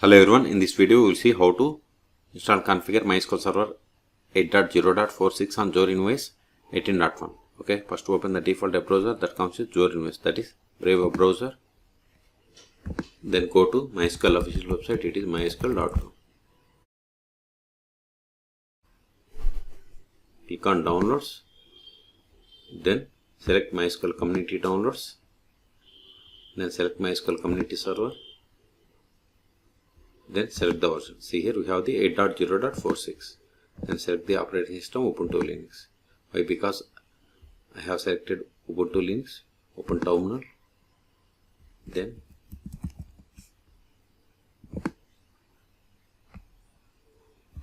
Hello everyone, in this video we will see how to install and configure MySQL Server 8.0.46 on Zorin OS 18.1. Okay, first open the default web browser that comes with Zorin OS, that is Brave web browser. Then go to MySQL official website, it is mysql.com. Click on downloads, then select MySQL community downloads, then select MySQL community server. Then select the version. See here we have the 8.0.46. Then select the operating system Ubuntu Linux. Why? Because I have selected Ubuntu Linux. Open terminal. Then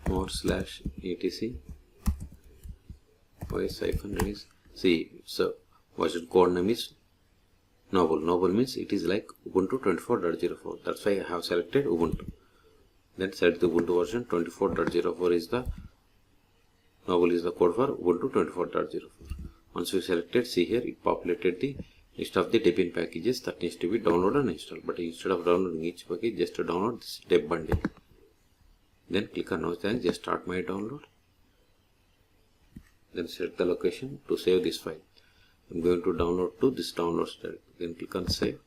/etc os-release. See, so version code name is Noble. Noble means it is like Ubuntu 24.04. That's why I have selected Ubuntu. Then select the Ubuntu version 24.04 is the Noble is the code for Ubuntu 24.04. Once you selected, see here it populated the list of the Debian packages that needs to be downloaded and installed. But instead of downloading each package, just to download this deb bundle. Then click on now thanks, just start my download. Then select the location to save this file. I'm going to download to this downloads directory. Then click on save.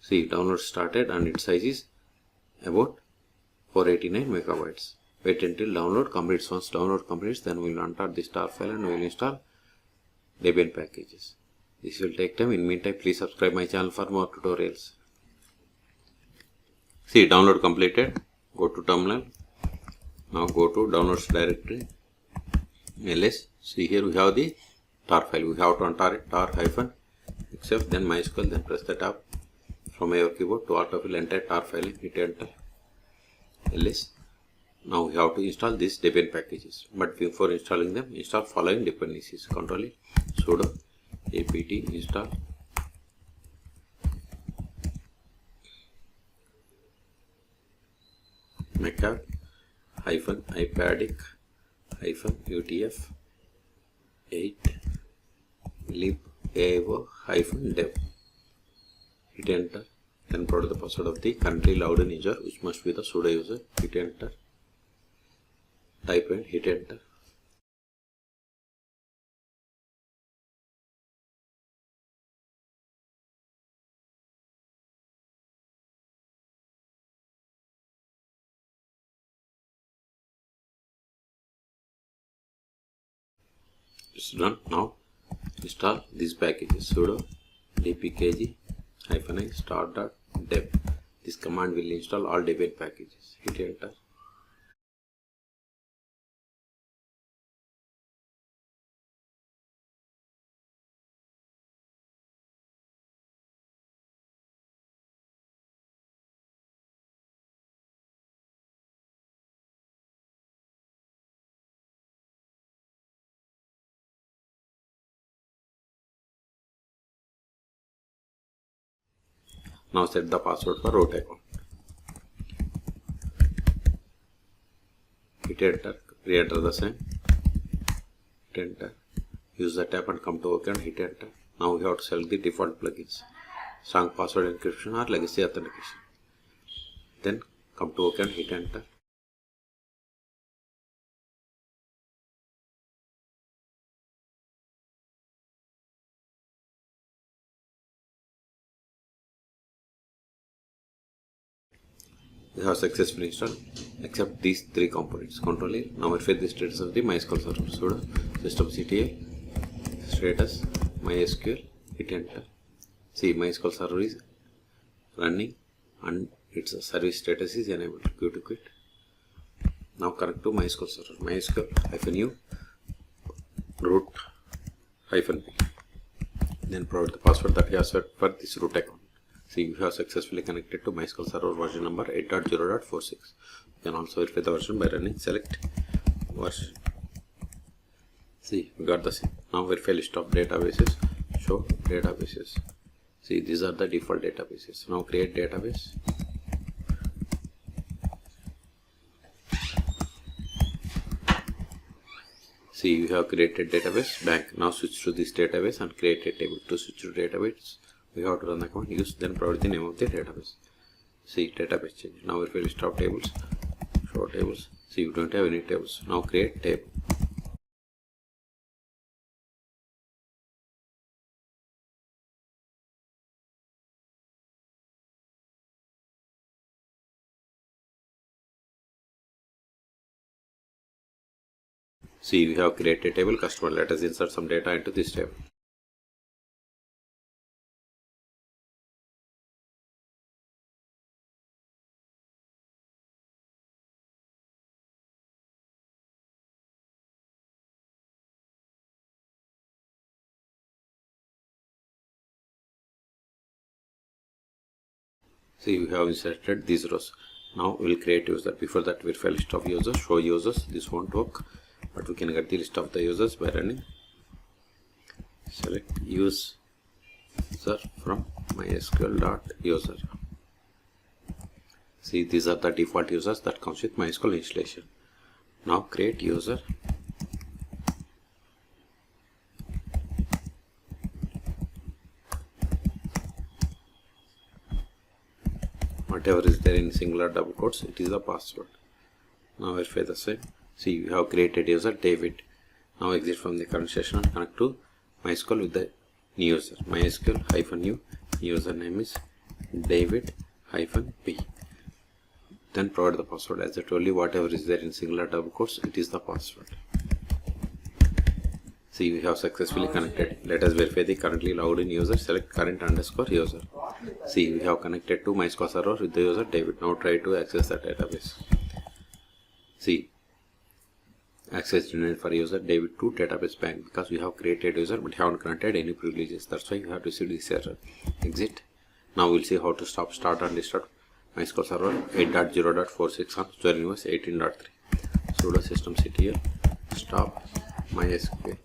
See, download started and its size is about 489 megabytes. Wait until download completes. Once download completes, then we will untap the star file and we will install Debian packages. This will take time. In meantime, please subscribe my channel for more tutorials. See, download completed. Go to terminal. Now go to downloads directory. ls. See here we have the tar file. We have to untar it. tar-except then MySQL. Then press the tab from your keyboard to autofill entire tar file. Hit enter. ls. Now we have to install these Debian packages. But before installing them, install following dependencies. Control sudo apt install mcab -ipadic -utf 8 libavo-dev. Hit enter. Then provide the password of the currently logged in user, which must be the sudo user. Hit enter. Type and hit enter. It's done. Now install these packages. Sudo dpkg-i start.deb. This command will install all Debian packages. Hit enter. Now set the password for root account. Hit enter. Re-enter the same. Hit enter. Use the tab and come to OK and hit enter. Now we have to select the default plugins. Strong password encryption or legacy authentication. Then come to OK and hit enter. We have successfully installed except these three components. Control A. Now verify the status of the MySQL server. Sudo systemctl status MySQL. Hit enter. See, MySQL server is running and its service status is enabled. Go to quit. Now connect to MySQL server. MySQL-u root -p. Then provide the password that you have set for this root account. See, we have successfully connected to MySQL server version number 8.0.46. You can also verify the version by running select version. See, we got the same. Now verify list of databases. Show databases. See, these are the default databases. Now create database. See, you have created database bank. Now switch to this database and create a table. To switch to database, we have to run the command use, then provide the name of the database. See, database change. Now if we list of tables, show tables. See, you don't have any tables. Now create table. See, we have created a table customer. Let us insert some data into this table. See, we have inserted these rows. Now we will create user. Before that, verify list of users, show users. This won't work, but we can get the list of the users by running select user from MySQL.user. See, these are the default users that comes with MySQL installation. Now create user. Whatever is there in singular double quotes, it is the password. Now verify the same. See, we have created user David. Now exit from the current session and connect to MySQL with the new user. MySQL-new username is David-p. Then provide the password. As I told you, whatever is there in singular double quotes, it is the password. See, we have successfully connected. Let us verify the currently logged in user. Select current_user. See, we have connected to MySQL server with the user David. Now try to access the database. See, access denied for user David to database bank because we have created user but haven't granted any privileges. That's why you have received this error. Exit. Now we'll see how to start and restart MySQL server 8.0.46 on Zorin OS 18.3. Sudo systemctl stop MySQL.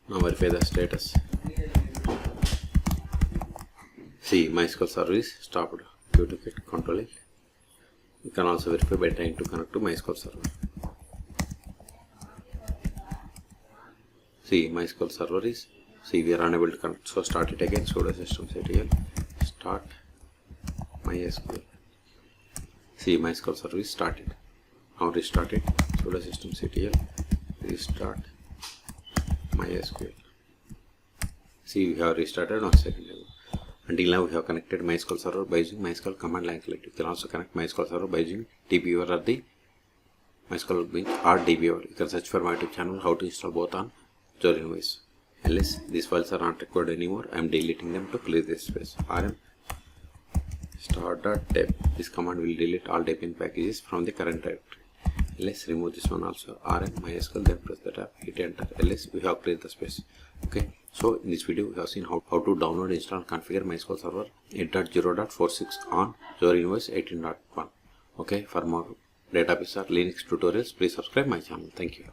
Now verify the status. See, MySQL server is stopped due to get control. You can also verify by trying to connect to MySQL server. See, MySQL server is, see, we are unable to connect, so start it again. Sudo systemctl start MySQL. See, MySQL server is started. Now restart it. Sudo systemctl restart MySQL. See, we have restarted 1 second ago. Until now, we have connected MySQL server by using MySQL command line select. You can also connect MySQL server by using dbviewer or the MySQL bin or dbviewer. You can search for my YouTube channel how to install both on Zorin OS. Unless these files are not required anymore, I am deleting them to clear this space. rm start.deb. This command will delete all Debian packages from the current directory. Let's remove this one also. rm MySQL, then press the tab, hit enter. Else we have cleared the space. Okay. So in this video we have seen how to download, install and configure MySQL server 8.0.46 on Zorin OS 18.1. Okay. For more database or Linux tutorials, please subscribe my channel. Thank you.